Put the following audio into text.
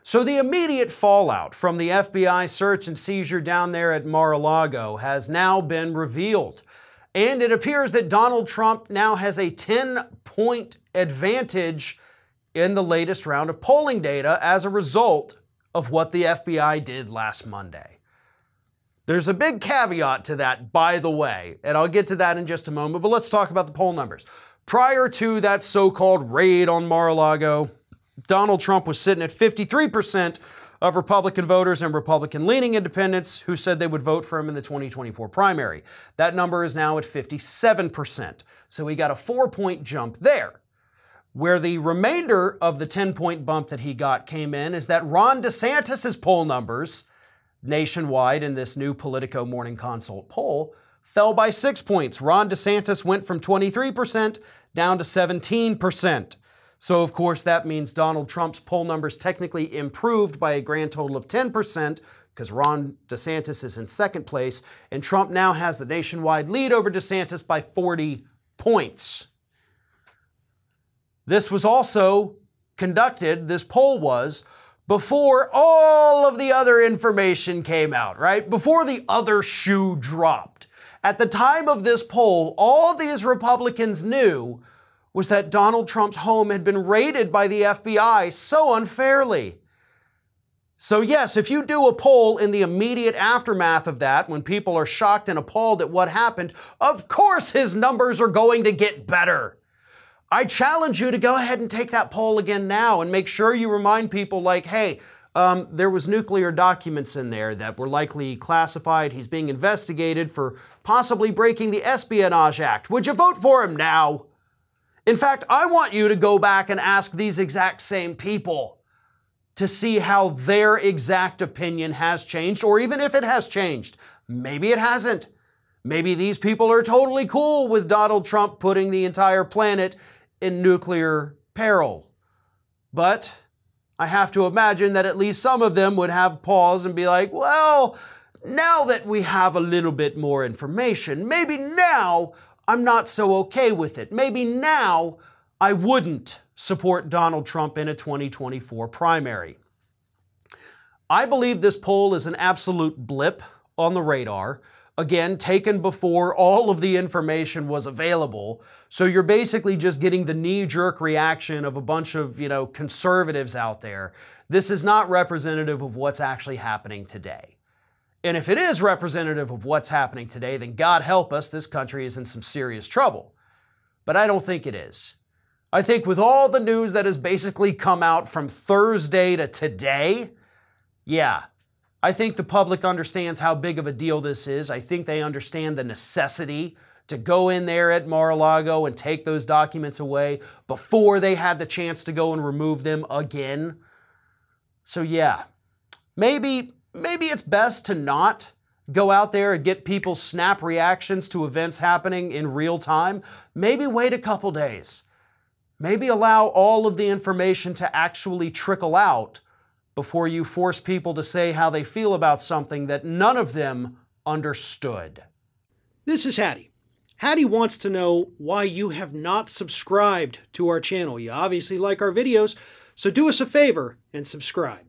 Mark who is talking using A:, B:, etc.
A: So the immediate fallout from the FBI search and seizure down there at Mar-a-Lago has now been revealed. And it appears that Donald Trump now has a 10-point advantage in the latest round of polling data as a result of what the FBI did last Monday. There's a big caveat to that, by the way, and I'll get to that in just a moment, but let's talk about the poll numbers. Prior to that so-called raid on Mar-a-Lago, Donald Trump was sitting at 53% of Republican voters and Republican-leaning independents who said they would vote for him in the 2024 primary. That number is now at 57%. So he got a 4-point jump there. Where the remainder of the 10-point bump that he got came in is that Ron DeSantis' poll numbers nationwide in this new Politico Morning Consult poll fell by 6 points. Ron DeSantis went from 23% down to 17%. So, of course, that means Donald Trump's poll numbers technically improved by a grand total of 10% because Ron DeSantis is in second place, and Trump now has the nationwide lead over DeSantis by 40 points. This was also conducted, this poll was, before all of the other information came out, right? Before the other shoe dropped. At the time of this poll, all these Republicans knew was that Donald Trump's home had been raided by the FBI so unfairly. So yes, if you do a poll in the immediate aftermath of that, when people are shocked and appalled at what happened, of course his numbers are going to get better. I challenge you to go ahead and take that poll again now and make sure you remind people like, hey, there was nuclear documents in there that were likely classified. He's being investigated for possibly breaking the Espionage Act. Would you vote for him now? In fact, I want you to go back and ask these exact same people to see how their exact opinion has changed, or even if it has changed. Maybe it hasn't. Maybe these people are totally cool with Donald Trump putting the entire planet in nuclear peril. But I have to imagine that at least some of them would have pause and be like, well, now that we have a little bit more information, maybe now I'm not so okay with it. Maybe now I wouldn't support Donald Trump in a 2024 primary. I believe this poll is an absolute blip on the radar. Again, taken before all of the information was available. So you're basically just getting the knee-jerk reaction of a bunch of, conservatives out there. This is not representative of what's actually happening today. And if it is representative of what's happening today, then God help us, this country is in some serious trouble. But I don't think it is. I think with all the news that has basically come out from Thursday to today, yeah, I think the public understands how big of a deal this is. I think they understand the necessity to go in there at Mar-a-Lago and take those documents away before they had the chance to go and remove them again. So yeah, maybe it's best to not go out there and get people's snap reactions to events happening in real time. Maybe wait a couple days. Maybe allow all of the information to actually trickle out before you force people to say how they feel about something that none of them understood. This is Hattie. Hattie wants to know why you have not subscribed to our channel. You obviously like our videos, so do us a favor and subscribe.